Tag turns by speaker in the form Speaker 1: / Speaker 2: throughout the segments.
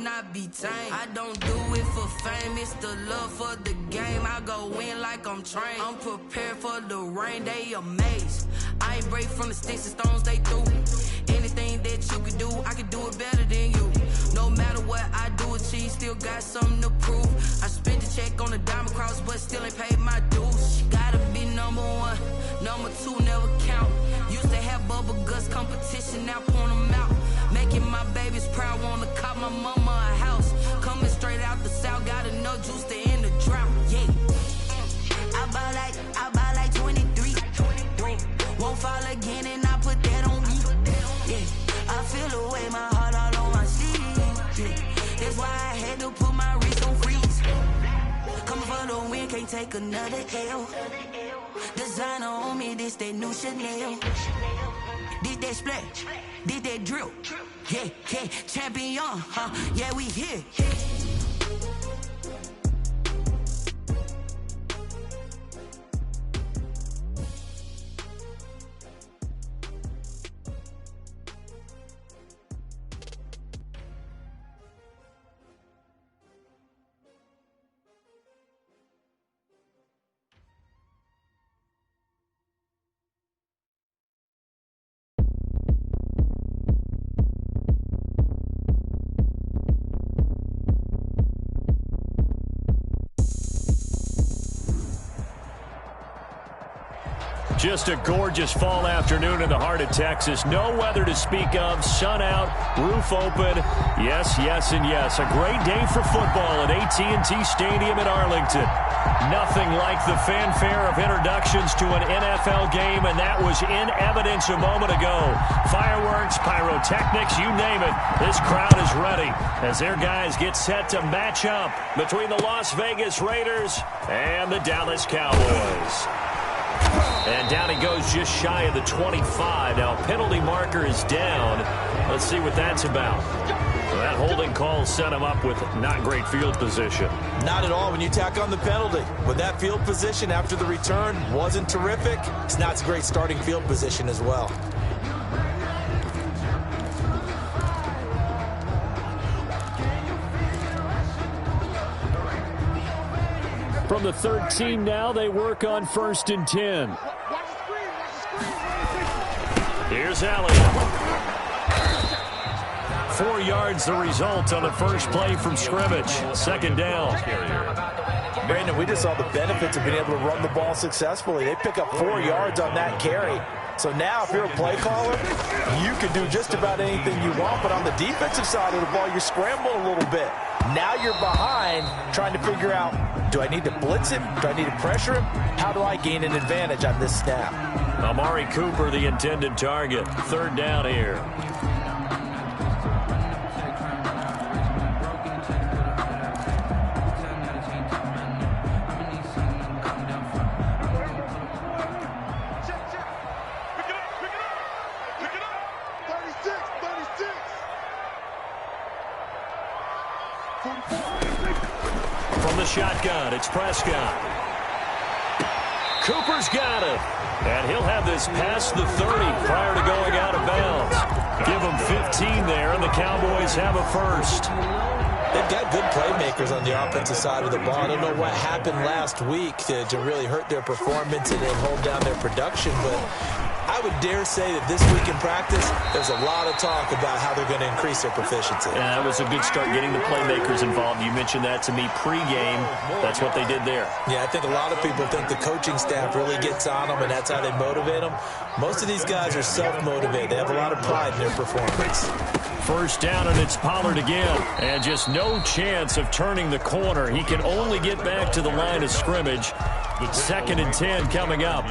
Speaker 1: Not be tamed. I don't do it for fame, it's the love for the game. I go in like I'm trained. I'm prepared for the rain, they amazed. I ain't break from the sticks and stones they threw. Anything that you could do, I could do it better than you. No matter what I do, achieve, still got something to prove. I spent the check on the diamond cross, but still ain't paid my dues. Gotta be number one, number two never count. Used to have bubble guts competition, now point them out. Making my babies proud, wanna cop my mama a house. Coming straight out the south, got enough juice to end the drought. Yeah, I buy like 23. Won't fall again, and I put that on me. Yeah, I feel the way, my heart all on my sleeve. Yeah, that's why I had to put my wrist on freeze. Coming for the win, can't take another L. Designer on me, this that new Chanel. Did that splash, did that drill. Yeah, yeah, champion, yeah, we here.
Speaker 2: Just a gorgeous fall afternoon in the heart of Texas. No weather to speak of. Sun out, roof open. Yes, yes, and yes. A great day for football at AT&T Stadium in Arlington. Nothing like the fanfare of introductions to an NFL game, and that was in evidence a moment ago. Fireworks, pyrotechnics, you name it. This crowd is ready as their guys get set to match up between the Las Vegas Raiders and the Dallas Cowboys. And down he goes just shy of the 25. Now, penalty marker is down. Let's see what that's about. Well, that holding call set him up with not great field position.
Speaker 3: Not at all when you tack on the penalty. But that field position after the return wasn't terrific. It's not a great starting field position as well.
Speaker 2: From the 13 now, they work on 1st and 10. Here's Allen. 4 yards the result on the first play from scrimmage. Second down.
Speaker 3: Brandon, we just saw the benefits of being able to run the ball successfully. They pick up 4 yards on that carry. So now if you're a play caller, you can do just about anything you want. But on the defensive side of the ball, you're scrambling a little bit. Now you're behind trying to figure out, do I need to blitz him? Do I need to pressure him? How do I gain an advantage on this snap?
Speaker 2: Amari Cooper, the intended target. Third down here. From the shotgun, it's Prescott. Cooper's got it. And he'll have this past the 30 prior to going out of bounds. Give him 15 there, and the Cowboys have a first.
Speaker 3: They've got good playmakers on the offensive side of the ball. I don't know what happened last week to really hurt their performance and hold down their production, but I would dare say that this week in practice, there's a lot of talk about how they're going to increase their proficiency.
Speaker 2: Yeah, that was a good start getting the playmakers involved. You mentioned that to me pregame. That's what they did there.
Speaker 3: Yeah, I think a lot of people think the coaching staff really gets on them, and that's how they motivate them. Most of these guys are self-motivated. They have a lot of pride in their performance.
Speaker 2: First down, and it's Pollard again. And just no chance of turning the corner. He can only get back to the line of scrimmage. 2nd and 10 coming up.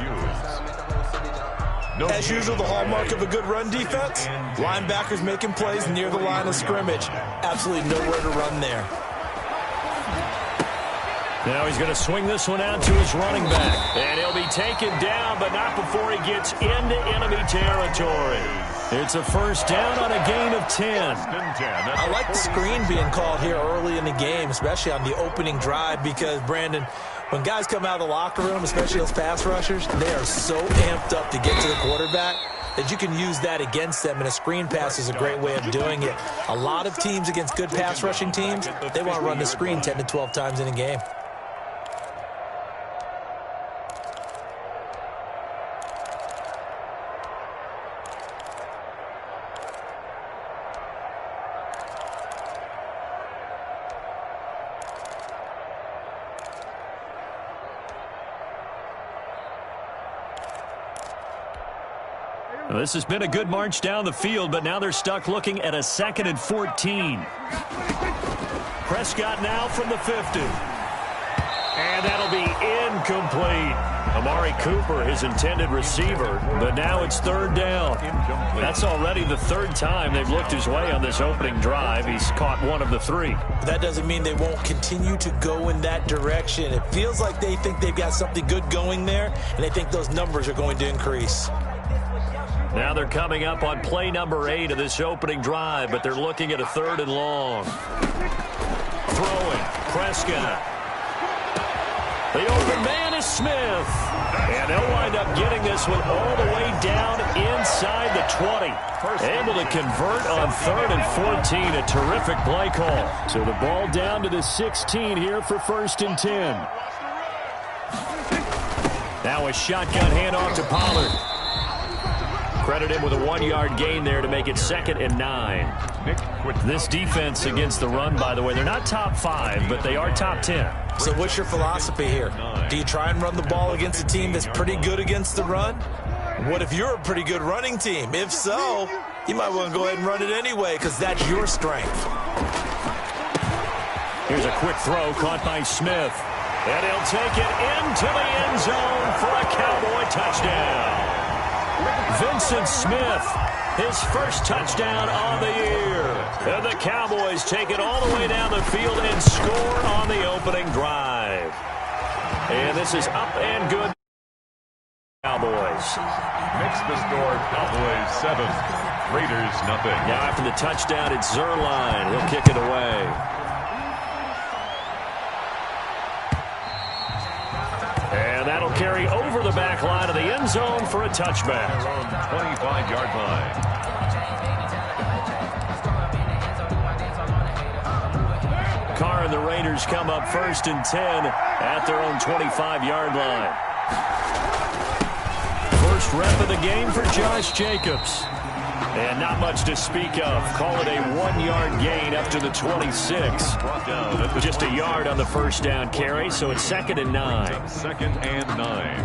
Speaker 3: As usual, the hallmark of a good run defense, linebackers making plays near the line of scrimmage. Absolutely nowhere to run there.
Speaker 2: Now he's going to swing this one out to his running back. And he'll be taken down, but not before he gets into enemy territory. It's a first down on a gain of 10.
Speaker 3: I like the screen being called here early in the game, especially on the opening drive, because, Brandon, when guys come out of the locker room, especially those pass rushers, they are so amped up to get to the quarterback. that you can use that against them, and a screen pass is a great way of doing it. A lot of teams against good pass rushing teams, they want to run the screen 10 to 12 times in a game.
Speaker 2: Well, this has been a good march down the field, but now they're stuck looking at a 2nd and 14. Prescott now from the 50. And that'll be incomplete. Amari Cooper, his intended receiver, but now it's 3rd down. That's already the 3rd time they've looked his way on this opening drive. He's caught 1 of the 3.
Speaker 3: That doesn't mean they won't continue to go in that direction. It feels like they think they've got something good going there, and they think those numbers are going to increase.
Speaker 2: Now they're coming up on play number 8 of this opening drive, but they're looking at a 3rd and long. Throwing, Prescott. The open man is Smith. And they'll wind up getting this one all the way down inside the 20. Able to convert on 3rd and 14. A terrific play call. So the ball down to the 16 here for 1st and 10. Now a shotgun handoff to Pollard. Credit him with a 1-yard gain there to make it 2nd and 9. This defense against the run, by the way, they're not top 5, but they are top 10.
Speaker 3: So what's your philosophy here? Do you try and run the ball against a team that's pretty good against the run? What if you're a pretty good running team? If so, you might want to go ahead and run it anyway because that's your strength.
Speaker 2: Here's a quick throw caught by Smith. And he'll take it into the end zone for a Cowboy touchdown. Vincent Smith, his first touchdown on the year. And the Cowboys take it all the way down the field and score on the opening drive. And this is up and good. Cowboys.
Speaker 4: Makes the score Cowboys 7, Raiders nothing.
Speaker 2: Now after the touchdown, it's Zerline. He'll kick it away. And that'll carry over the back line of the end zone for a touchback.
Speaker 4: 25-yard line.
Speaker 2: Carr and the Raiders come up 1st and 10 at their own 25-yard line. First rep of the game for Josh Jacobs. And not much to speak of. Call it a 1-yard gain up to the 26. Just a yard on the first down carry, so it's 2nd and 9.
Speaker 4: 2nd and 9.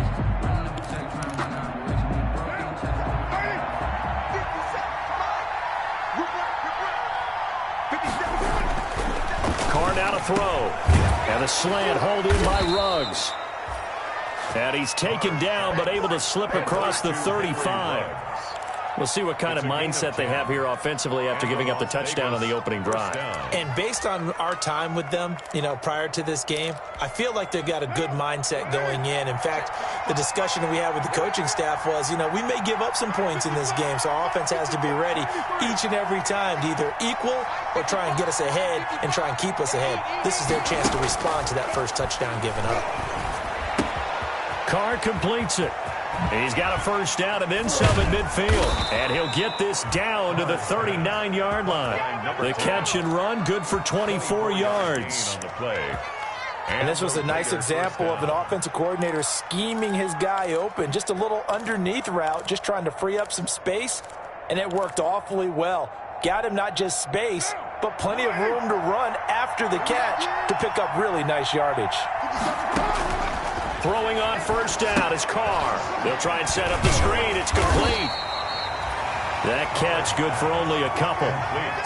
Speaker 2: Carr now to throw. And a slant hold in by Ruggs. And he's taken down but able to slip across the 35. We'll see what kind of mindset they have here offensively after giving up the touchdown on the opening drive.
Speaker 3: And based on our time with them, prior to this game, I feel like they've got a good mindset going in. In fact, the discussion that we had with the coaching staff was, we may give up some points in this game, so our offense has to be ready each and every time to either equal or try and get us ahead and try and keep us ahead. This is their chance to respond to that first touchdown given up.
Speaker 2: Carr completes it. He's got a first down and then some at midfield. And he'll get this down to the 39-yard line. The catch and run, good for 24 yards.
Speaker 3: And this was a nice example of an offensive coordinator scheming his guy open. Just a little underneath route, just trying to free up some space. And it worked awfully well. Got him not just space, but plenty of room to run after the catch to pick up really nice yardage.
Speaker 2: Throwing on first down is Carr. They'll try and set up the screen. It's complete. That catch good for only a couple.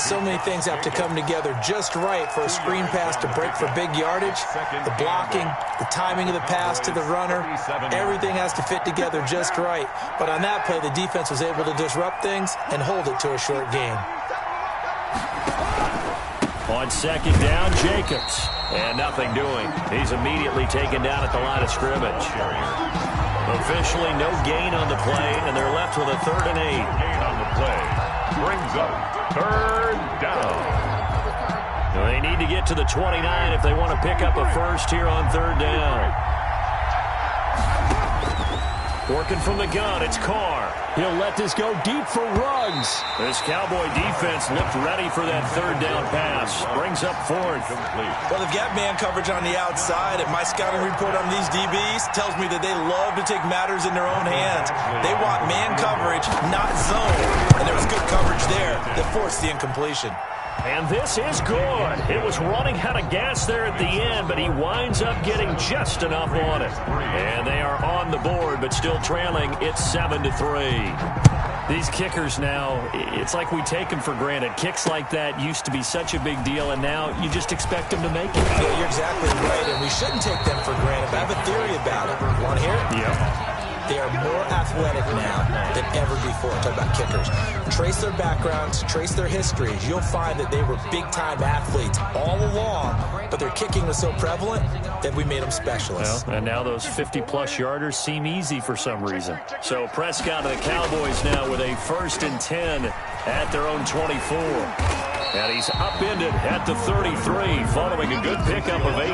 Speaker 3: So many things have to come together just right for a screen pass to break for big yardage. The blocking, the timing of the pass to the runner, everything has to fit together just right. But on that play, the defense was able to disrupt things and hold it to a short gain.
Speaker 2: On second down, Jacobs. And nothing doing. He's immediately taken down at the line of scrimmage. Officially no gain on the play, and they're left with a 3rd and 8.
Speaker 4: Gain on the play. Brings up 3rd down.
Speaker 2: Well, they need to get to the 29 if they want to pick up a first here on 3rd down. Working from the gun, it's Carr. He'll let this go deep for Ruggs. This Cowboy defense looked ready for that third down pass. Brings up fourth.
Speaker 3: Well, they've got man coverage on the outside, and my scouting report on these DBs tells me that they love to take matters in their own hands. They want man coverage, not zone. And there was good coverage there that forced the incompletion.
Speaker 2: And this is good. It was running out of gas there at the end, but he winds up getting just enough on it. And they are on the board, but still trailing. It's 7-3. These kickers now, it's like we take them for granted. Kicks like that used to be such a big deal, and now you just expect them to make it.
Speaker 3: Yeah, you're exactly right, and we shouldn't take them for granted. But I have a theory about it. You want to hear it?
Speaker 2: Yeah.
Speaker 3: They are more athletic now than ever before. Talk about kickers. Trace their backgrounds, trace their histories. You'll find that they were big-time athletes all along, but their kicking was so prevalent that we made them specialists.
Speaker 2: Well, and now those 50-plus yarders seem easy for some reason. So Prescott and the Cowboys now with a 1st and 10 at their own 24. And he's upended at the 33, following a good pickup of 8.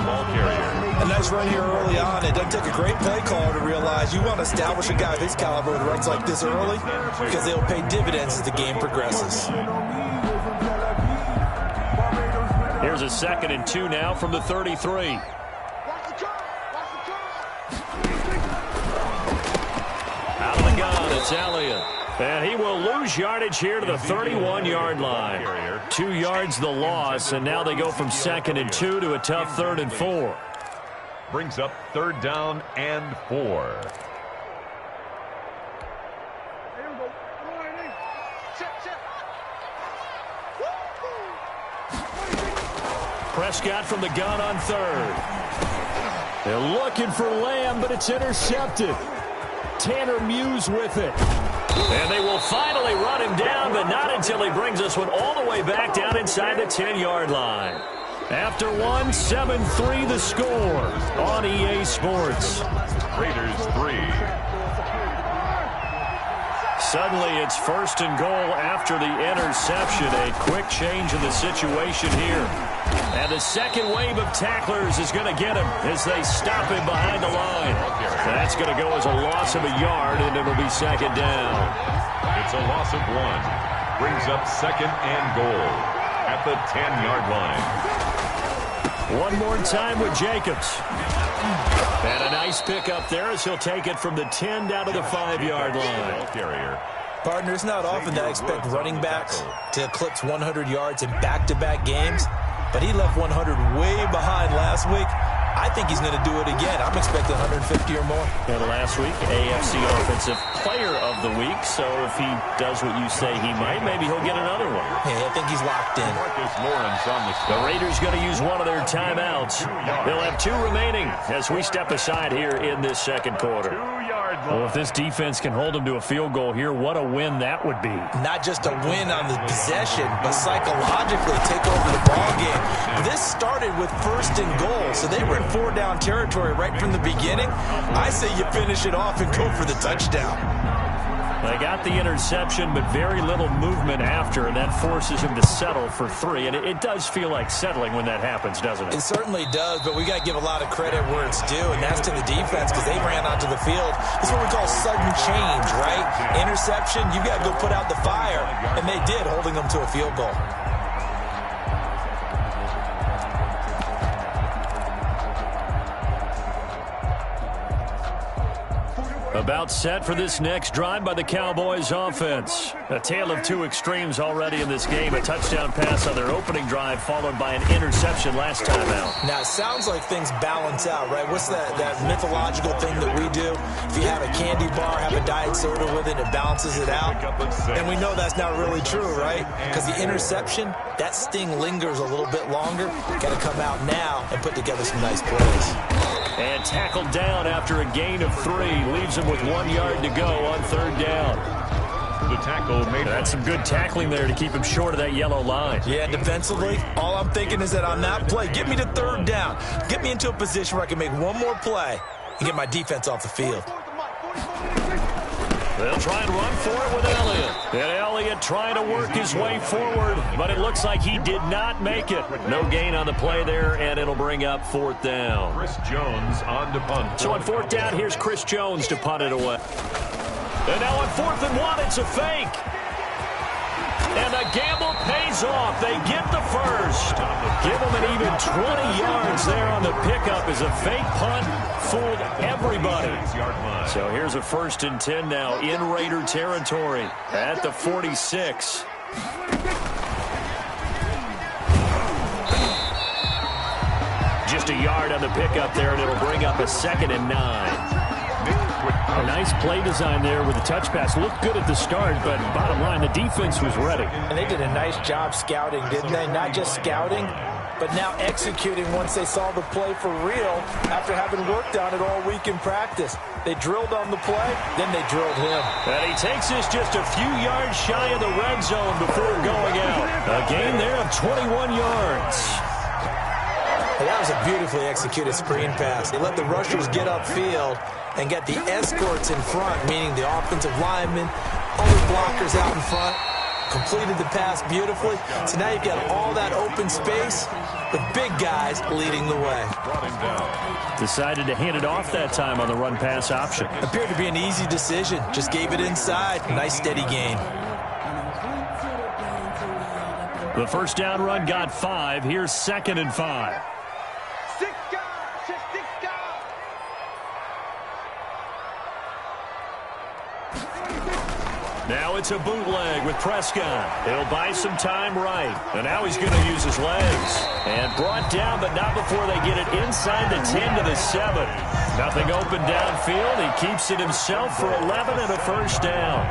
Speaker 2: Ball carrier.
Speaker 3: A nice run here early on. It doesn't take a great play caller to realize you want to establish a guy of his caliber with runs like this early because they'll pay dividends as the game progresses.
Speaker 2: Here's a 2nd and 2 now from the 33. Out of the gun, it's Elliott. And he will lose yardage here to the 31-yard line. 2 yards the loss, and now they go from 2nd and 2 to a tough 3rd and 4.
Speaker 4: Brings up 3rd down and 4.
Speaker 2: Prescott from the gun on 3rd. They're looking for Lamb, but it's intercepted. Tanner Muse with it. And they will finally run him down, but not until he brings us one all the way back down inside the 10-yard line. After 1, 7-3 the score on EA Sports.
Speaker 4: Raiders 3.
Speaker 2: Suddenly it's 1st and goal after the interception. A quick change in the situation here. And the second wave of tacklers is going to get him as they stop him behind the line. That's going to go as a loss of a yard, and it'll be 2nd down.
Speaker 4: It's a loss of 1. Brings up 2nd and goal at the 10-yard line.
Speaker 2: One more time with Jacobs. And a nice pickup there as he'll take it from the 10 down to the 5-yard line.
Speaker 3: Partner, it's not often that I expect running backs to eclipse 100 yards in back-to-back games, but he left 100 way behind last week. I think he's going to do it again. I'm expecting 150 or more.
Speaker 2: And last week, AFC Offensive Player of the Week. So if he does what you say he might, maybe he'll get another one.
Speaker 3: Yeah, I think he's locked in.
Speaker 2: The Raiders going to use one of their timeouts. They'll have 2 remaining as we step aside here in this 2nd quarter. Well, if this defense can hold them to a field goal here, what a win that would be.
Speaker 3: Not just a win on the possession, but psychologically take over the ball game. This started with 1st and goal, so they were in 4-down territory right from the beginning. I say you finish it off and go for the touchdown.
Speaker 2: They got the interception, but very little movement after, and that forces him to settle for 3. And it does feel like settling when that happens, doesn't it?
Speaker 3: It certainly does, but we got to give a lot of credit where it's due, and that's to the defense because they ran onto the field. This is what we call sudden change, right? Interception, you got to go put out the fire, and they did, holding them to a field goal.
Speaker 2: About set for this next drive by the Cowboys offense. A tale of 2 extremes already in this game. A touchdown pass on their opening drive followed by an interception last time out.
Speaker 3: Now, it sounds like things balance out, right? What's that mythological thing that we do? If you have a candy bar, have a diet soda with it, it balances it out. And we know that's not really true, right? Because the interception, that sting lingers a little bit longer. Got to come out now and put together some nice plays.
Speaker 2: And tackled down after a gain of 3. Leaves him with 1 yard to go on 3rd down.
Speaker 4: The tackle made.
Speaker 2: That's some good tackling there to keep him short of that yellow line.
Speaker 3: Yeah, defensively, all I'm thinking is that on that play, get me to 3rd down. Get me into a position where I can make one more play and get my defense off the field.
Speaker 2: They'll try and run for it with Elliott. And Elliott trying to work his way forward, but it looks like he did not make it. No gain on the play there, and it'll bring up 4th down.
Speaker 4: Chris Jones on to punt.
Speaker 2: So on 4th down, here's Chris Jones to punt it away. And now on 4th and 1, it's a fake. And the gamble pays off. They get the first. Give them an even 20 yards there on the pickup as a fake punt fooled everybody. So here's a 1st and 10 now in Raider territory at the 46. Just a yard on the pickup there, and it'll bring up a 2nd and 9. A nice play design there with the touch pass. Looked good at the start, but bottom line, the defense was ready.
Speaker 3: And they did a nice job scouting, didn't they? Not just scouting, but now executing once they saw the play for real after having worked on it all week in practice. They drilled on the play, then they drilled him.
Speaker 2: And he takes us just a few yards shy of the red zone before going out. A gain there of 21 yards.
Speaker 3: And that was a beautifully executed screen pass. They let the rushers get upfield and get the escorts in front, meaning the offensive linemen, other blockers out in front, completed the pass beautifully. So now you've got all that open space with big guys leading the way.
Speaker 2: Decided to hand it off that time on the run-pass option.
Speaker 3: Appeared to be an easy decision. Just gave it inside. Nice steady gain.
Speaker 2: The first down run got 5. Here's 2nd and 5. Now it's a bootleg with Prescott. He'll buy some time right. And now he's going to use his legs. And brought down, but not before they get it inside the 10 to the 7. Nothing open downfield. He keeps it himself for 11 and a first down.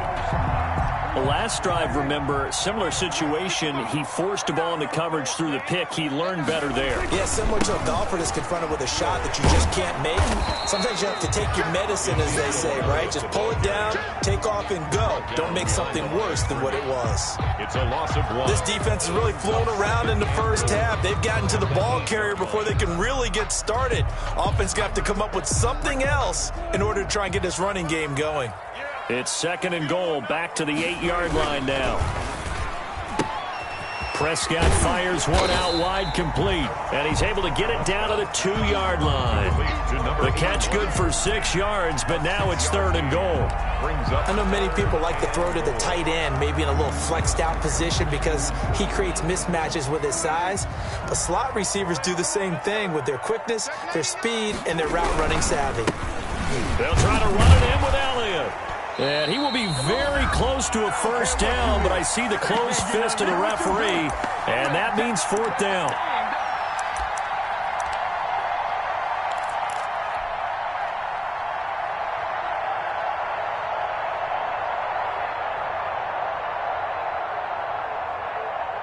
Speaker 2: The last drive, remember, similar situation. He forced a ball into coverage through the pick. He learned better there.
Speaker 3: Yeah, similar to a golfer that's confronted with a shot that you just can't make. Sometimes you have to take your medicine, as they say, right? Just pull it down, take off, and go. Don't make something worse than what it was.
Speaker 4: It's a loss of 1.
Speaker 3: This defense is really flown around in the first half. They've gotten to the ball carrier before they can really get started. Offense got to come up with something else in order to try and get this running game going.
Speaker 2: It's 2nd and goal, back to the 8-yard line now. Prescott fires one out wide, complete, and he's able to get it down to the 2-yard line. The catch good for 6 yards, but now it's 3rd and goal.
Speaker 3: I know many people like to throw to the tight end, maybe in a little flexed out position because he creates mismatches with his size. But slot receivers do the same thing with their quickness, their speed, and their route running savvy.
Speaker 2: They'll try to run it in with Elliott. And he will be very close to a first down, but I see the closed fist of the referee, and that means 4th down.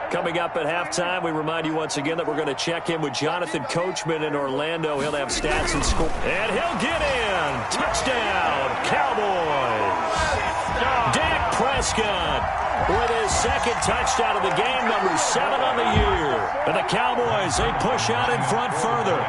Speaker 2: Coming up at halftime, we remind you once again that we're going to check in with Jonathan Coachman in Orlando. He'll have stats and score. And he'll get in. Touchdown, Cowboys. Dak Prescott with his 2nd touchdown of the game, number 7 on the year. And the Cowboys, they push out in front further.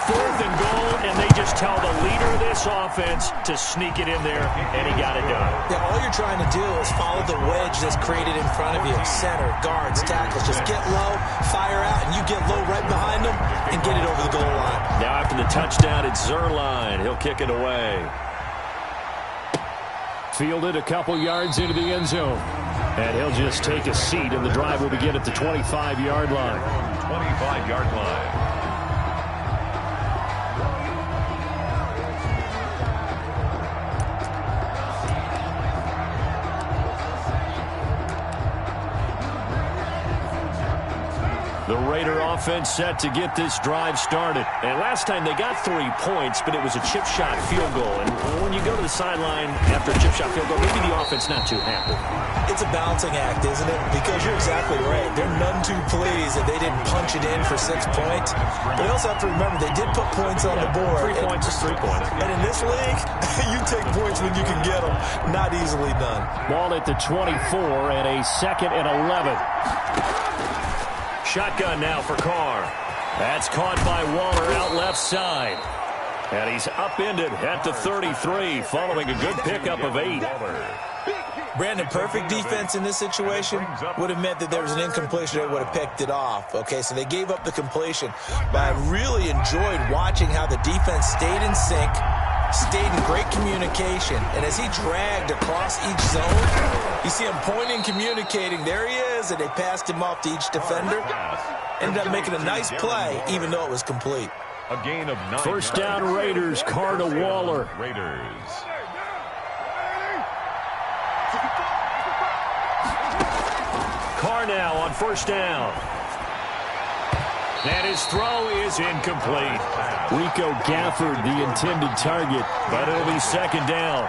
Speaker 2: 4th and goal, and they just tell the leader of this offense to sneak it in there, and he got it done.
Speaker 3: Yeah, all you're trying to do is follow the wedge that's created in front of you. Center, guards, tackles. Just get low, fire out, and you get low right behind them and get it over the goal line.
Speaker 2: Now after the touchdown, it's Zerline. He'll kick it away. Fielded a couple yards into the end zone. And he'll just take a seat, and the drive will begin at the 25-yard line.
Speaker 4: 25-yard line.
Speaker 2: The Raider offense set to get this drive started. And last time they got 3 points, but it was a chip shot field goal. And when you go to the sideline after a chip shot field goal, maybe the offense not too happy.
Speaker 3: It's a balancing act, isn't it? Because you're exactly right. They're none too pleased that they didn't punch it in for 6 points. But you also have to remember they did put points on the board.
Speaker 2: 3 points is 3 points.
Speaker 3: And in this league, you take points when you can get them. Not easily done.
Speaker 2: Ball at the 24 and a 2nd and 11. Shotgun now for Carr. That's caught by Waller out left side. And he's upended at the 33 following a good pickup of 8.
Speaker 3: Brandon, perfect defense in this situation would have meant that there was an incompletion that would have picked it off. Okay, so they gave up the completion. But I really enjoyed watching how the defense stayed in sync, stayed in great communication. And as he dragged across each zone, you see him pointing, communicating. There he is, and they passed him off to each defender. Ended up making a nice play, even though it was complete.
Speaker 4: A gain of 9.
Speaker 2: First down Raiders, Carr to Waller.
Speaker 4: Raiders.
Speaker 2: Carr now on first down. And his throw is incomplete. Rico Gafford, the intended target, but it'll be second down.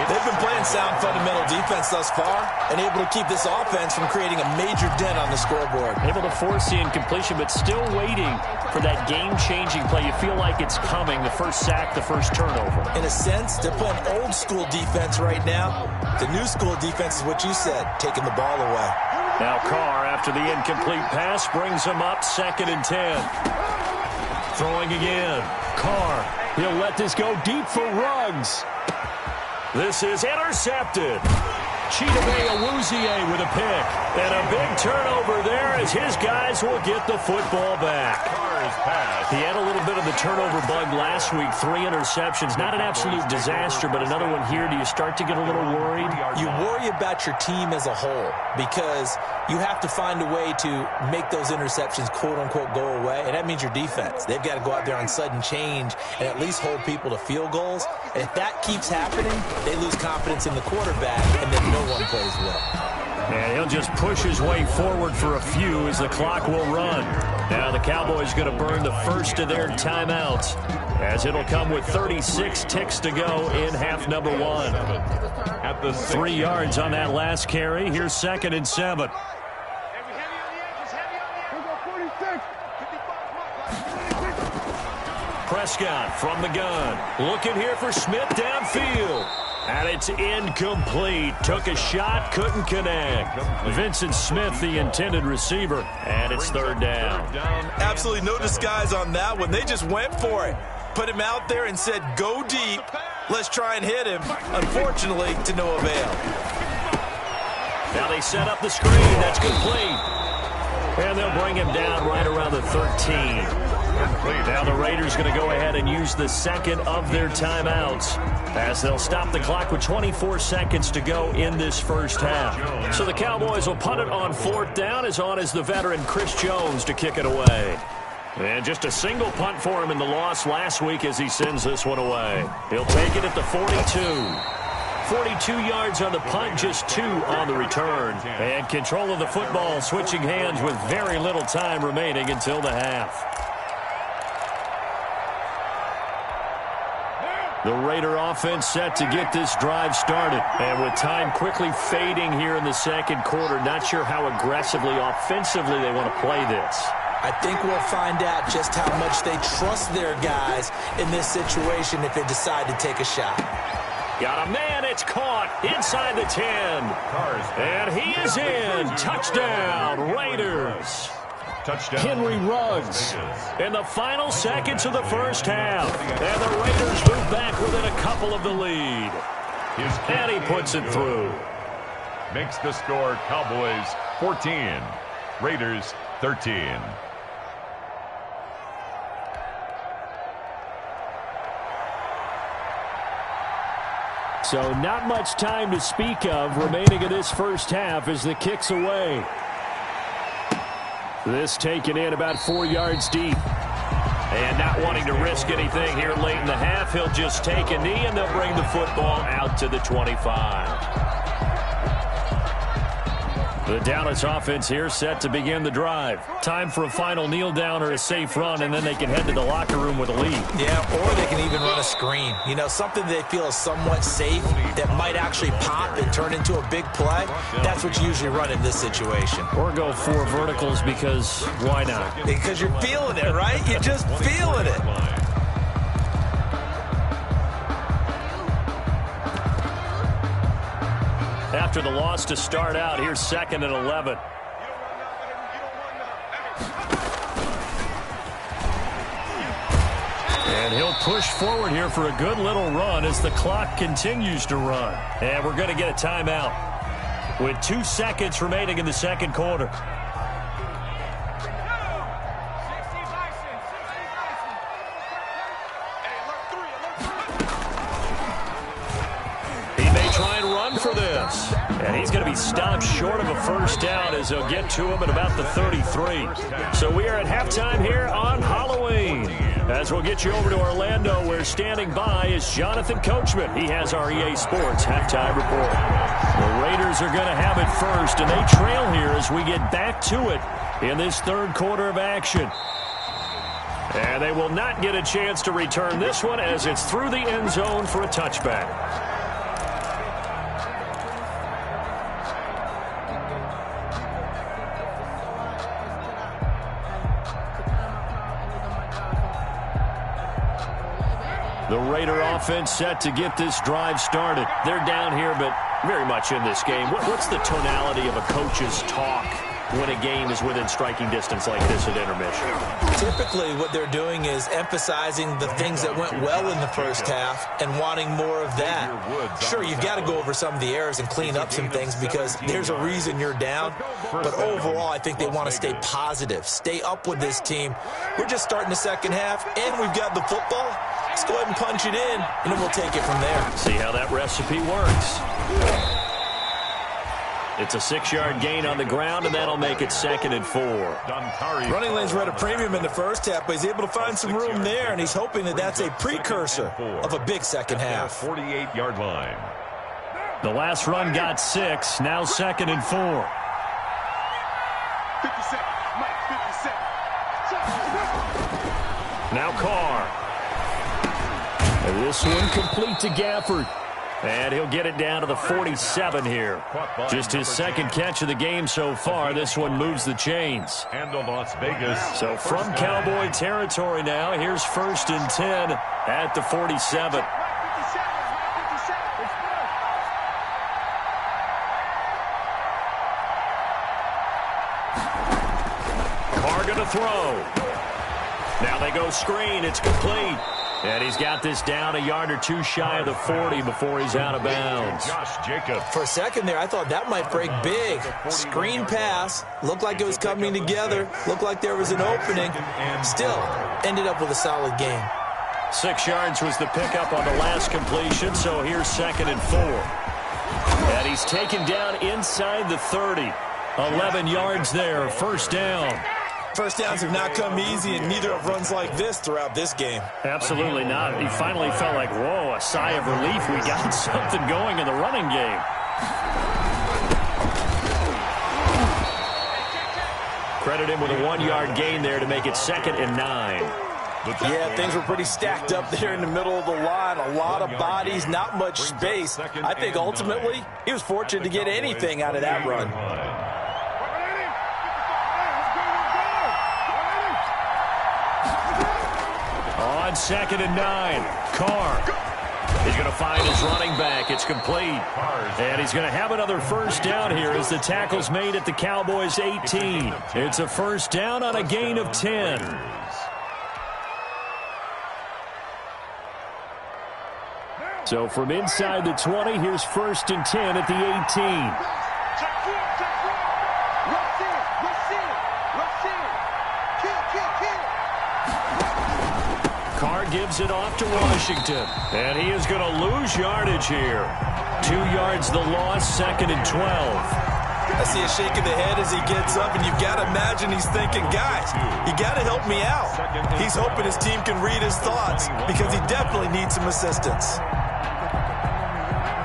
Speaker 3: They've been playing sound fundamental defense thus far and able to keep this offense from creating a major dent on the scoreboard.
Speaker 2: Able to force the incompletion, but still waiting for that game-changing play. You feel like it's coming, the first sack, the first turnover.
Speaker 3: In a sense, they're playing old-school defense right now. The new-school defense is what you said, taking the ball away.
Speaker 2: Now Carr, after the incomplete pass, brings him up 2nd and 10. Throwing again. Carr, he'll let this go deep for Ruggs. This is intercepted. Chidobe Awuzie with a pick. And a big turnover there as his guys will get the football back. He had a little bit of the turnover bug last week. 3 interceptions. Not an absolute disaster, but another one here. Do you start to get a little worried?
Speaker 3: You worry about your team as a whole because you have to find a way to make those interceptions, quote-unquote, go away. And that means your defense. They've got to go out there on sudden change and at least hold people to field goals. And if that keeps happening, they lose confidence in the quarterback, and then no one plays well.
Speaker 2: And he'll just push his way forward for a few as the clock will run. Now the Cowboys going to burn the first of their timeouts as it'll come with 36 ticks to go in half number 1.
Speaker 4: At the
Speaker 2: 3 yards on that last carry. Here's 2nd and 7. Prescott from the gun. Looking here for Smith downfield. And it's incomplete. Took a shot, couldn't connect. Vincent Smith, the intended receiver. And it's 3rd down.
Speaker 3: Absolutely no disguise on that one. They just went for it. Put him out there and said, go deep. Let's try and hit him. Unfortunately, to no avail.
Speaker 2: Now they set up the screen. That's complete. And they'll bring him down right around the 13. Now the Raiders going to go ahead and use the second of their timeouts as they'll stop the clock with 24 seconds to go in this first half. So the Cowboys will punt it on 4th down, as on is the veteran Chris Jones to kick it away. And just a single punt for him in the loss last week as he sends this one away. He'll take it at the 42. 42 yards on the punt, just 2 on the return. And control of the football switching hands with very little time remaining until the half. The Raider offense set to get this drive started. And with time quickly fading here in the second quarter, not sure how aggressively, offensively they want to play this.
Speaker 3: I think we'll find out just how much they trust their guys in this situation if they decide to take a shot.
Speaker 2: Got a man, it's caught inside the 10. And he is in. Touchdown, Raiders.
Speaker 4: touchdown.
Speaker 2: Henry Ruggs in the final seconds of the first half. And the Raiders move back within a couple of the lead. And he puts it through.
Speaker 4: Makes the score Cowboys 14, Raiders 13.
Speaker 2: So not much time to speak of remaining in this first half as the kick's away. This taken in about 4 yards deep. And not wanting to risk anything here late in the half, he'll just take a knee and they'll bring the football out to the 25. The Dallas offense here set to begin the drive. Time for a final kneel down or a safe run, and then they can head to the locker room with a lead.
Speaker 3: Yeah, or they can even run a screen. You know, something they feel is somewhat safe that might actually pop and turn into a big play. That's what you usually run in this situation.
Speaker 2: Or go 4 verticals because why not?
Speaker 3: Because you're feeling it, right? You're just feeling it.
Speaker 2: After the loss to start out, here's 2nd and 11. And he'll push forward here for a good little run as the clock continues to run. And we're going to get a timeout with 2 seconds remaining in the second quarter. offense. And he's going to be stopped short of a first down as they'll get to him at about the 33. So we are at halftime here on Halloween. As we'll get you over to Orlando, where standing by is Jonathan Coachman. He has our EA Sports halftime report. The Raiders are going to have it first, and they trail here as we get back to it in this third quarter of action. And they will not get a chance to return this one as it's through the end zone for a touchback. The Raider offense set to get this drive started. They're down here, but very much in this game. What's the tonality of a coach's talk when a game is within striking distance like this at intermission?
Speaker 3: Typically, what they're doing is emphasizing the things that went well in the first half and wanting more of that. Sure, you've got to go over some of the errors and clean up some things because there's a reason you're down. But overall, I think they want to stay positive, stay up with this team. We're just starting the second half, and we've got the football. Let's go ahead and punch it in, and then we'll take it from there.
Speaker 2: See how that recipe works. It's a 6-yard gain on the ground, and that'll make it 2nd and 4.
Speaker 3: Running lanes were at a premium in the first half, but he's able to find some room there, and he's hoping that that's a precursor of a big second half.
Speaker 4: 48-yard line.
Speaker 2: The last run got 6, now 2nd and 4.
Speaker 5: 50 seconds, Mike, 50 seconds.
Speaker 2: Now Carr. And this one complete to Gafford. And he'll get it down to the 47 here. Just his second catch of the game so far. This one moves the chains.
Speaker 4: And to Las Vegas.
Speaker 2: So from Cowboy territory now, here's 1st and 10 at the 47. Carr gonna throw. Now they go screen. It's complete. And he's got this down a yard or two shy of the 40 before he's out of bounds.
Speaker 4: Josh Jacobs.
Speaker 3: For a second there, I thought that might break big. Screen pass. Looked like it was coming together. Looked like there was an opening. Still, ended up with a solid game.
Speaker 2: 6 yards was the pickup on the last completion, so here's 2nd and 4. And he's taken down inside the 30. 11 yards there, first down.
Speaker 3: First downs have not come easy, and neither have runs like this throughout this game.
Speaker 2: Absolutely not. He finally felt like, whoa, a sigh of relief. We got something going in the running game. Credit him with a 1-yard gain there to make it 2nd and 9.
Speaker 3: Yeah, things were pretty stacked up there in the middle of the line. A lot of bodies, not much space. I think ultimately he was fortunate to get anything out of that run.
Speaker 2: On 2nd and 9, Carr. He's going to find his running back. It's complete. And he's going to have another first down here as the tackle's made at the Cowboys' 18. It's a first down on a gain of 10. So from inside the 20, here's 1st and 10 at the 18. Carr gives it off to Washington. And he is going to lose yardage here. 2 yards the loss, 2nd and 12.
Speaker 3: I see a shake of the head as he gets up, and you've got to imagine he's thinking, guys, you got to help me out. He's hoping his team can read his thoughts because he definitely needs some assistance.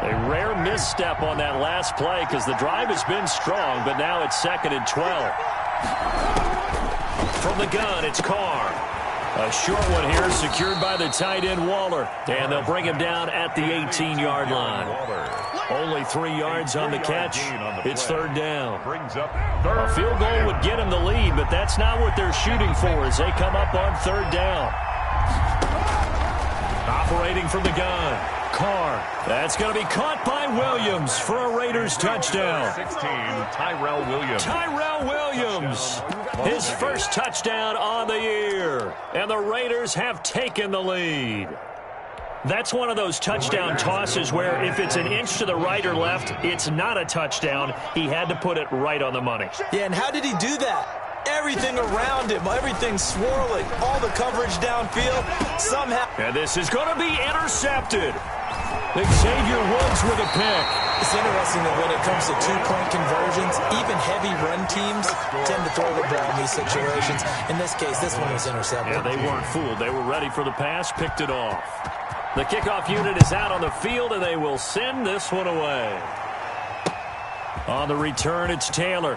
Speaker 2: A rare misstep on that last play because the drive has been strong, but now it's 2nd and 12. From the gun, it's Carr. A short one here secured by the tight end Waller. And they'll bring him down at the 18-yard line. Only 3 yards on the catch. It's 3rd down. A field goal would get him the lead, but that's not what they're shooting for as they come up on 3rd down. Operating from the gun, Carr. That's going to be caught by Williams for a Raiders touchdown.
Speaker 4: 16, Tyrell Williams.
Speaker 2: Tyrell Williams, his first touchdown on the year. And the Raiders have taken the lead. That's one of those touchdown tosses where if it's an inch to the right or left, it's not a touchdown. He had to put it right on the money.
Speaker 3: Yeah, and how did he do that? Everything around him, everything swirling, all the coverage downfield, somehow.
Speaker 2: And this is going to be intercepted. Xavier Woods with a pick.
Speaker 3: It's interesting that when it comes to two-point conversions, even heavy run teams tend to throw the ball in these situations. In this case, this one was intercepted.
Speaker 2: Yeah, they weren't fooled. They were ready for the pass, picked it off. The kickoff unit is out on the field, and they will send this one away. On the return, it's Taylor.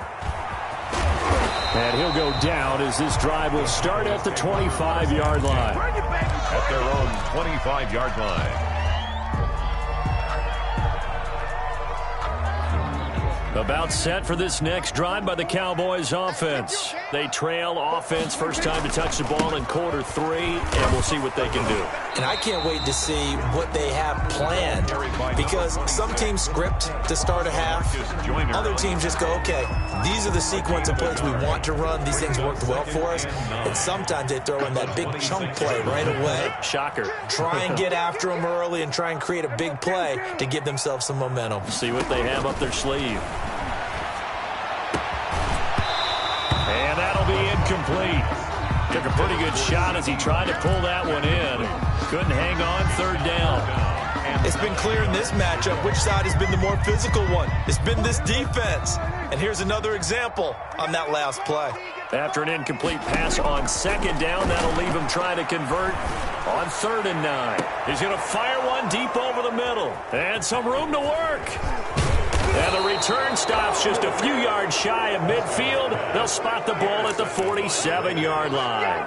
Speaker 2: And he'll go down as this drive will start at the 25-yard line.
Speaker 4: At their own 25-yard line.
Speaker 2: About set for this next drive by the Cowboys offense. They trail offense, first time to touch the ball in quarter 3, and we'll see what they can do.
Speaker 3: And I can't wait to see what they have planned, because some teams script to start a half. Other teams just go, okay, these are the sequence of plays we want to run. These things worked well for us. And sometimes they throw in that big chunk play right away.
Speaker 2: Shocker.
Speaker 3: Try and get after them early and try and create a big play to give themselves some momentum.
Speaker 2: See what they have up their sleeve. And that'll be incomplete. Took a pretty good shot as he tried to pull that one in. Couldn't hang on, third down.
Speaker 3: It's been clear in this matchup which side has been the more physical one. It's been this defense. And here's another example on that last play.
Speaker 2: After an incomplete pass on second down, that'll leave him trying to convert on 3rd and 9. He's going to fire one deep over the middle. And some room to work. And the return stops just a few yards shy of midfield. They'll spot the ball at the 47-yard line.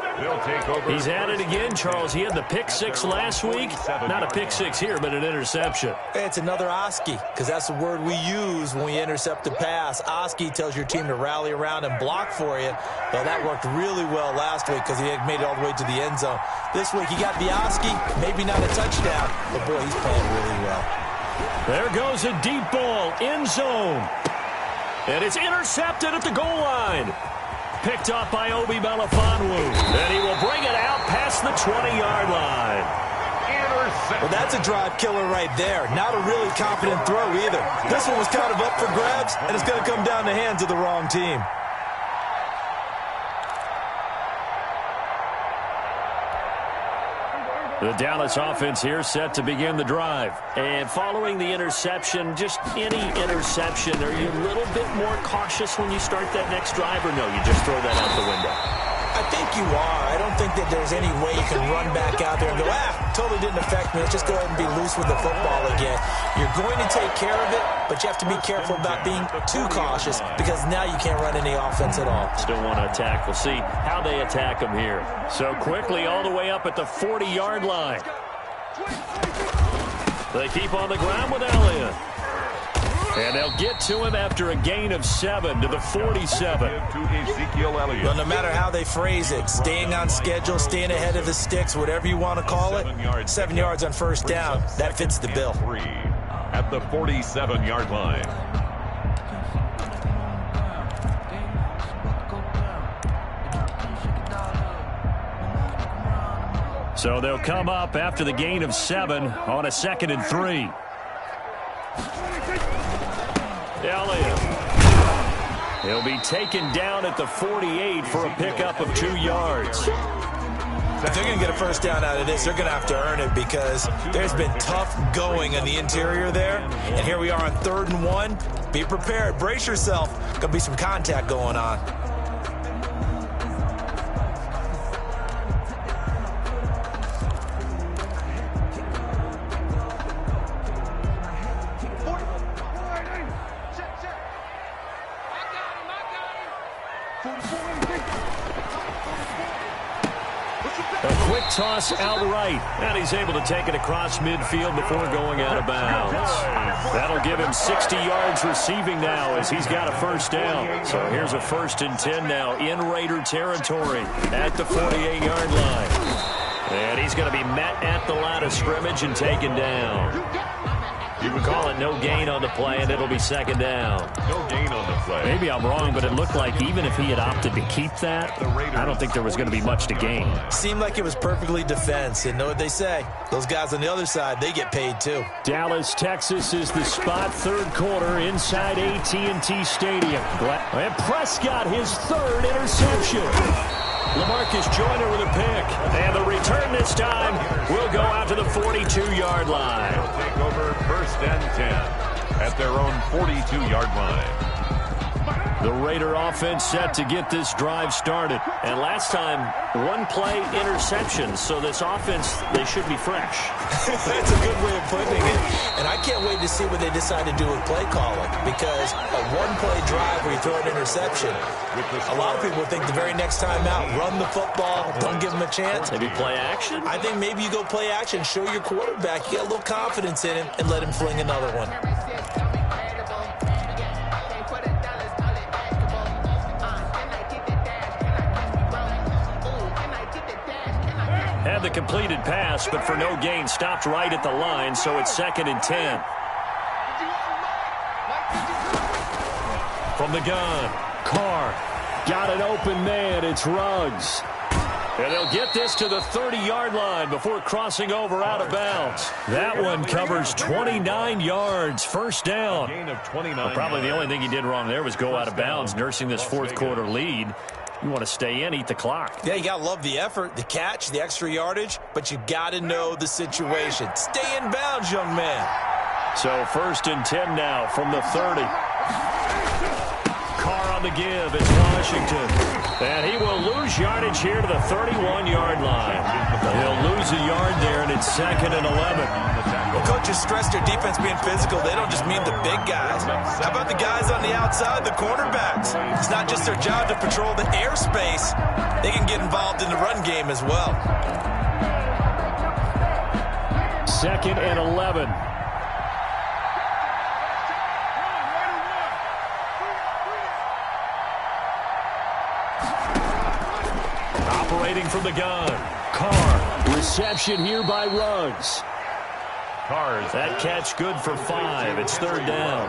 Speaker 2: He's at it again, Charles. He had the pick 6 last week. Not a pick 6 here, but an interception.
Speaker 3: It's another Oski, because that's the word we use when we intercept a pass. Oski tells your team to rally around and block for you. Well, that worked really well last week because he had made it all the way to the end zone. This week he got the Oski, maybe not a touchdown, but boy, he's playing really well.
Speaker 2: There goes a deep ball, end zone. And it's intercepted at the goal line. Picked off by Obi Melifonwu. And he will bring it out past the 20-yard line.
Speaker 3: Well, that's a drive killer right there. Not a really confident throw either. This one was kind of up for grabs, and it's going to come down the hands of the wrong team.
Speaker 2: The Dallas offense here set to begin the drive. And following the interception, just any interception, are you a little bit more cautious when you start that next drive, or no, you just throw that out the window?
Speaker 3: I think you are. I don't think that there's any way you can run back out there and go, totally didn't affect me. Let's just go ahead and be loose with the football again. You're going to take care of it, but you have to be careful about being too cautious, because now you can't run any offense at all.
Speaker 2: Still want to attack. We'll see how they attack them here. So quickly all the way up at the 40-yard line. They keep on the ground with Elliott. And they'll get to him after a gain of 7 to the 47.
Speaker 3: Well, no matter how they phrase it, staying on schedule, staying ahead of the sticks, whatever you want to call it, 7 yards on first down, that fits the bill.
Speaker 4: At the 47-yard line.
Speaker 2: So they'll come up after the gain of 7 on a 2nd and 3. Elliott. He'll be taken down at the 48 for a pickup of 2 yards.
Speaker 3: If they're going to get a first down out of this, they're going to have to earn it, because there's been tough going on the interior there. And here we are on 3rd and 1. Be prepared. Brace yourself. Going to be some contact going on.
Speaker 2: A quick toss out right, and he's able to take it across midfield before going out of bounds. That'll give him 60 yards receiving now as he's got a first down. So here's a 1st and 10 now in Raider territory at the 48-yard line. And he's going to be met at the line of scrimmage and taken down. You can call it no gain on the play, and it'll be 2nd down.
Speaker 4: No gain on the play.
Speaker 2: Maybe I'm wrong, but it looked like even if he had opted to keep that, I don't think there was going to be much to gain.
Speaker 3: Seemed like it was perfectly defense. And know what they say? Those guys on the other side, they get paid too.
Speaker 2: Dallas, Texas is the spot, 3rd quarter inside AT&T Stadium. And Prescott, his 3rd interception. LaMarcus Joyner with a pick. And the return this time will go out to the 42-yard line.
Speaker 4: They'll take over 1st and 10. at their own 42-yard line.
Speaker 2: The Raider offense set to get this drive started. And last time, one-play interception. So this offense, they should be fresh.
Speaker 3: That's a good way of putting it. And I can't wait to see what they decide to do with play calling. Because a one-play drive where you throw an interception, a lot of people think the very next time out, run the football, don't give them a chance.
Speaker 2: Maybe play action?
Speaker 3: I think maybe you go play action, show your quarterback, you get a little confidence in him, and let him fling another one.
Speaker 2: Had the completed pass, but for no gain, stopped right at the line, so it's 2nd and 10. From the gun, Carr got an open man. It's Ruggs. And they'll get this to the 30-yard line before crossing over out of bounds. That one covers 29 yards, first down.
Speaker 4: Gain of 29
Speaker 2: well, probably the only thing he did wrong there was go out of bounds, nursing this fourth-quarter lead. You want to stay in, eat the clock.
Speaker 3: Yeah, you got to love the effort, the catch, the extra yardage, but you got to know the situation. Stay in bounds, young man.
Speaker 2: So 1st and 10 now from the 30. Carr on the give. It's Washington. And he will lose yardage here to the 31-yard line. He'll lose a yard there, and it's 2nd and 11.
Speaker 3: Well, coaches stress their defense being physical. They don't just mean the big guys. How about the guys on the outside, the cornerbacks? It's not just their job to patrol the airspace. They can get involved in the run game as well.
Speaker 2: 2nd and 11. Operating from the gun. Carr. Reception here by Ruggs. That catch good for 5. It's 3rd down.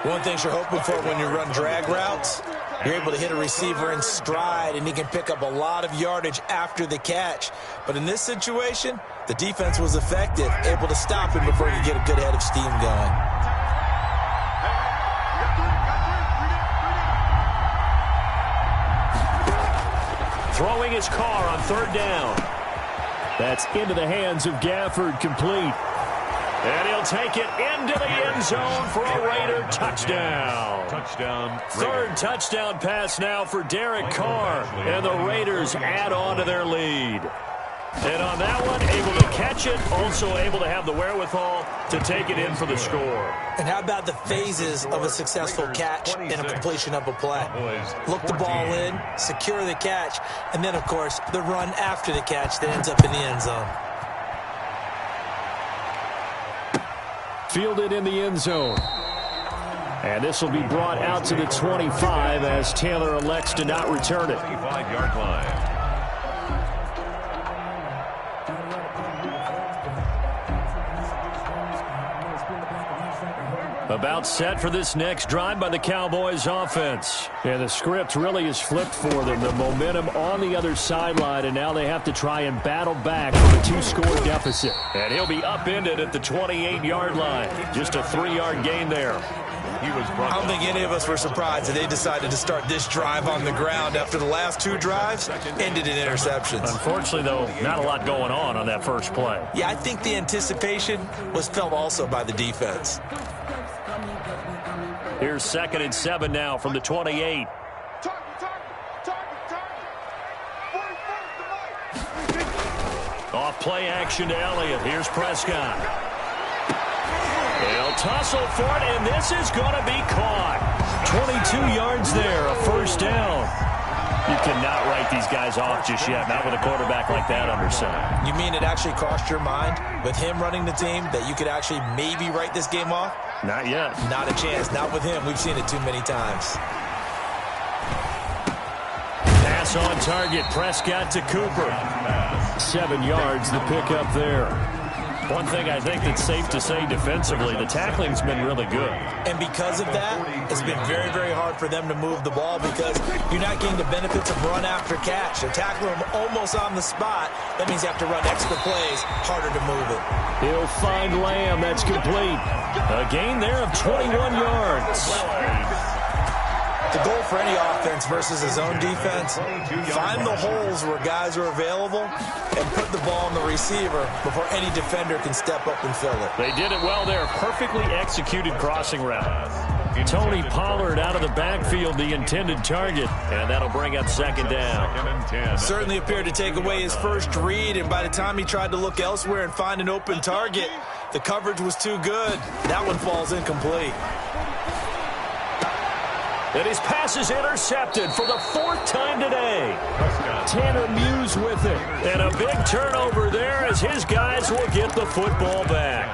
Speaker 3: One thing you're hoping for when you run drag routes, you're able to hit a receiver in stride, and he can pick up a lot of yardage after the catch. But in this situation, the defense was effective, able to stop him before he could get a good head of steam going.
Speaker 2: Throwing his Carr on 3rd down. That's into the hands of Gafford, complete. And he'll take it into the end zone for a Raider touchdown.
Speaker 4: Touchdown.
Speaker 2: 3rd touchdown pass now for Derek Carr. And the Raiders add on to their lead. And on that one, able to catch it, also able to have the wherewithal to take it in for the score.
Speaker 3: And how about the phases of a successful catch and a completion of a play? Look the ball in, secure the catch, and then, of course, the run after the catch that ends up in the end zone.
Speaker 2: Fielded in the end zone. And this will be brought out to the 25 as Taylor elects to not return it.
Speaker 4: 25-yard line.
Speaker 2: About set for this next drive by the Cowboys offense. And the script really is flipped for them. The momentum on the other sideline, and now they have to try and battle back from a 2-score deficit. And he'll be upended at the 28-yard line. Just a 3-yard gain there.
Speaker 3: I don't think any of us were surprised that they decided to start this drive on the ground after the last 2 drives ended in interceptions.
Speaker 2: Unfortunately, though, not a lot going on that first play.
Speaker 3: Yeah, I think the anticipation was felt also by the defense.
Speaker 2: Here's 2nd and 7 now from the 28. Off play action to Elliott. Here's Prescott. They'll tussle for it, and this is going to be caught. 22 yards there, a 1st down. You cannot write these guys off just yet, not with a quarterback like that under center.
Speaker 3: You mean it actually crossed your mind with him running the team that you could actually maybe write this game off?
Speaker 2: Not yet.
Speaker 3: Not a chance. Not with him. We've seen it too many times.
Speaker 2: Pass on target. Prescott to Cooper. 7 yards, the pickup there. One thing I think that's safe to say defensively, the tackling's been really good.
Speaker 3: And because of that, it's been very, very hard for them to move the ball because you're not getting the benefits of run after catch. They're tackling them almost on the spot. That means you have to run extra plays, harder to move it.
Speaker 2: He'll find Lamb. That's complete. A gain there of 21 yards.
Speaker 3: The goal for any offense versus his own defense, find the holes where guys are available and put the ball on the receiver before any defender can step up and fill it.
Speaker 2: They did it well there. Perfectly executed crossing route. Tony Pollard out of the backfield, the intended target, and that'll bring up second down.
Speaker 3: Certainly appeared to take away his first read, and by the time he tried to look elsewhere and find an open target, the coverage was too good. That one falls incomplete.
Speaker 2: And his pass is intercepted for the fourth time today. Tanner Muse with it. And a big turnover there as his guys will get the football back.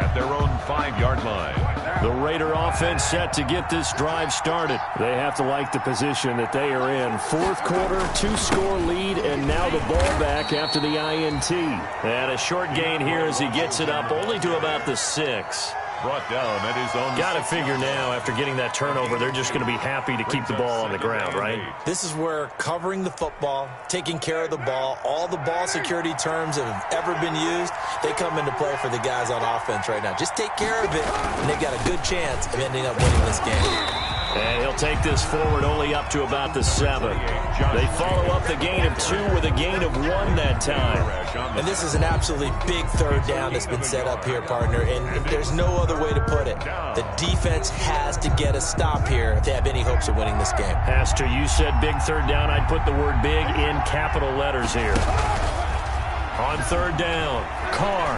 Speaker 4: At their own 5-yard line.
Speaker 2: The Raider offense set to get this drive started. They have to like the position that they are in. Fourth quarter, 2-score lead, and now the ball back after the INT. And a short gain here as he gets it up only to about the 6.
Speaker 4: Brought down at his own.
Speaker 2: Got to figure now, after getting that turnover, they're just going to be happy to keep the ball on the ground, right?
Speaker 3: This is where covering the football, taking care of the ball, all the ball security terms that have ever been used, they come into play for the guys on offense right now. Just take care of it, and they've got a good chance of ending up winning this game.
Speaker 2: And he'll take this forward only up to about the 7. They follow up the gain of 2 with a gain of 1 that time.
Speaker 3: And this is an absolutely big third down that's been set up here, partner, and there's no other way to put it. The defense has to get a stop here if they have any hopes of winning this game.
Speaker 2: Has to. You said big third down. I'd put the word big in capital letters here. On third down, Carr.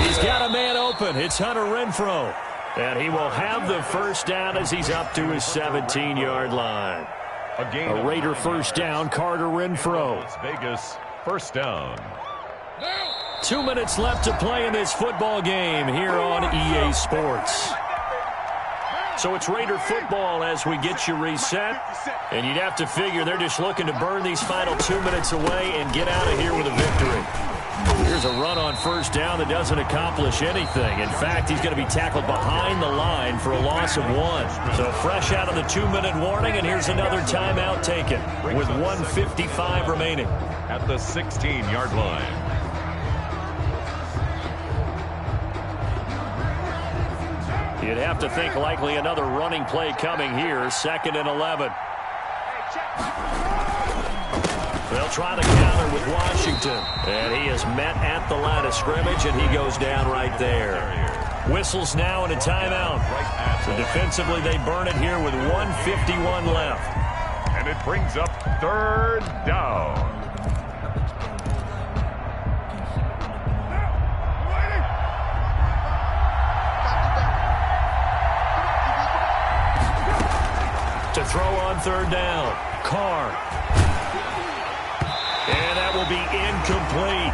Speaker 2: He's got a man open. It's Hunter Renfrow. And he will have the first down as he's up to his 17-yard line. A Raider first down, Carter Renfrow.
Speaker 4: Las Vegas first down.
Speaker 2: 2 minutes left to play in this football game here on EA Sports. So it's Raider football as we get you reset. And you'd have to figure they're just looking to burn these final 2 minutes away and get out of here with a victory. Here's a run on first down that doesn't accomplish anything. In fact, he's going to be tackled behind the line for a loss of 1. So fresh out of the 2-minute warning, and here's another timeout taken with 1:55 remaining.
Speaker 4: At the 16-yard line.
Speaker 2: You'd have to think likely another running play coming here. 2nd and 11. They'll try to counter with Washington. And he is met at the line of scrimmage, and he goes down right there. Whistles now and a timeout. So defensively, they burn it here with 1:51 left.
Speaker 4: And it brings up third down.
Speaker 2: To throw on third down, Carr. And that will be incomplete.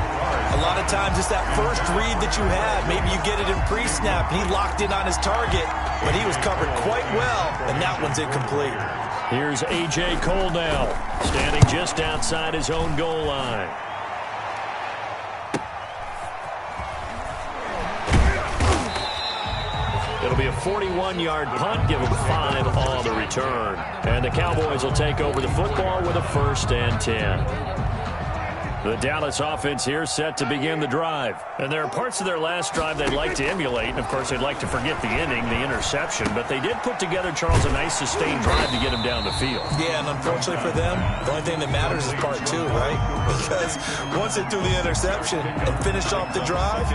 Speaker 3: A lot of times it's that first read that you have. Maybe you get it in pre-snap, and he locked in on his target, but he was covered quite well, and that one's incomplete.
Speaker 2: Here's A.J. Cole now, standing just outside his own goal line. It'll be a 41-yard punt, give them 5 on the return. And the Cowboys will take over the football with a 1st and 10. The Dallas offense here set to begin the drive. And there are parts of their last drive they'd like to emulate. And, of course, they'd like to forget the inning, the interception. But they did put together, Charles, a nice sustained drive to get him down the field.
Speaker 3: Yeah, and unfortunately for them, the only thing that matters is part 2, right? Because once they threw the interception and finished off the drive,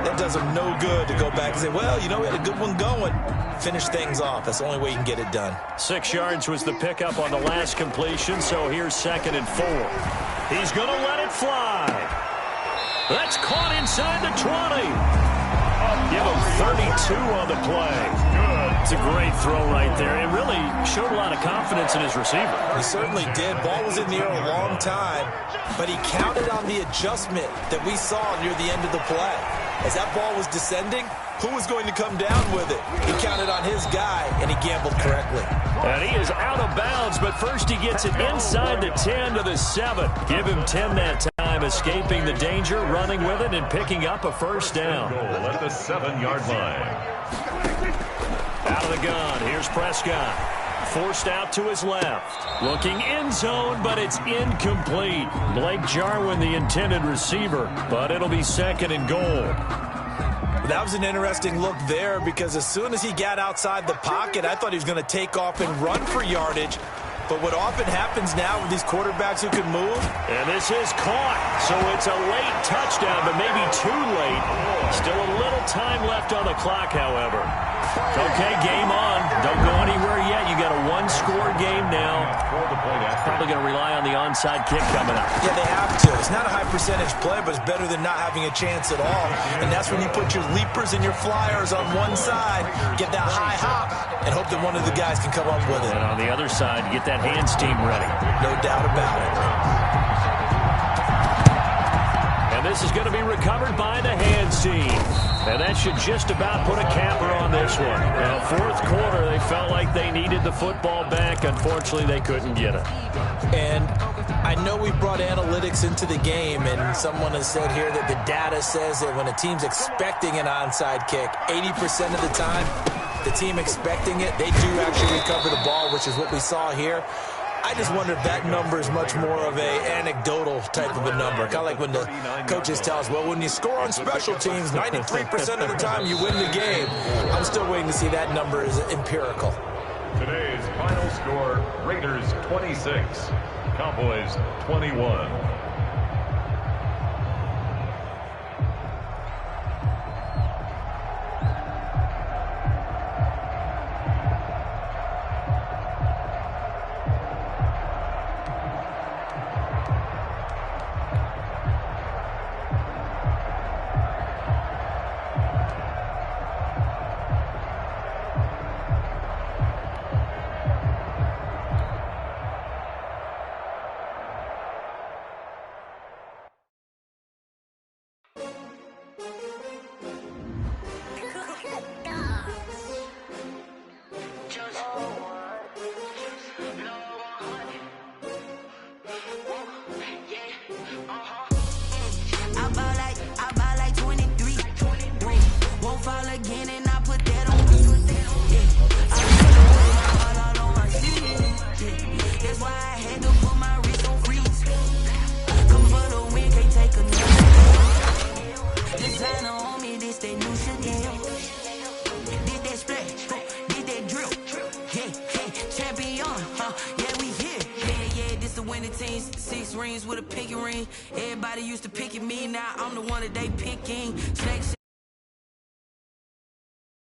Speaker 3: that does them no good to go back and say, well, you know, we had a good one going. Finish things off. That's the only way you can get it done.
Speaker 2: 6 yards was the pickup on the last completion, so here's 2nd and 4. He's going to let it fly. That's caught inside the 20. Give him 32 on the play. It's a great throw right there. It really showed a lot of confidence in his receiver.
Speaker 3: He certainly did. Ball was in the air a long time, but he counted on the adjustment that we saw near the end of the play. As that ball was descending, who was going to come down with it? He counted on his guy, and he gambled correctly.
Speaker 2: And he is out of bounds, but first he gets it inside the 10 to the 7. Give him 10 that time, escaping the danger, running with it, and picking up a 1st down.
Speaker 4: Goal at the 7-yard line.
Speaker 2: Out of the gun, here's Prescott. Forced out to his left. Looking end zone, but it's incomplete. Blake Jarwin, the intended receiver, but it'll be 2nd and goal.
Speaker 3: That was an interesting look there because as soon as he got outside the pocket, I thought he was going to take off and run for yardage. But what often happens now with these quarterbacks who can move.
Speaker 2: And this is caught. So it's a late touchdown, but maybe too late. Still a little time left on the clock, however. Okay, game on. Don't go anywhere yet. You got a one-score game now. Probably going to rely on the onside kick coming up.
Speaker 3: Yeah, they have to. It's not a high-percentage play, but it's better than not having a chance at all. And that's when you put your leapers and your flyers on one side, get that high hop, and hope that one of the guys can come up with it.
Speaker 2: And on the other side, get that hands team ready.
Speaker 3: No doubt about it.
Speaker 2: And this is going to be recovered by the hands team. And that should just about put a capper on this one. Now, fourth quarter, they felt like they needed the football back. Unfortunately, they couldn't get it.
Speaker 3: And I know we brought analytics into the game, and someone has said here that the data says that when a team's expecting an onside kick, 80% of the time, the team expecting it, they do actually recover the ball, which is what we saw here. I just wonder if that number is much more of a anecdotal type of a number. Kind of like when the coaches tell us, well, when you score on special teams, 93% of the time you win the game. I'm still waiting to see that number is empirical.
Speaker 4: Today's final score, Raiders 26, Cowboys 21.
Speaker 1: With a pinky ring, everybody used to pick at me. Now I'm the one that they picking. Snakes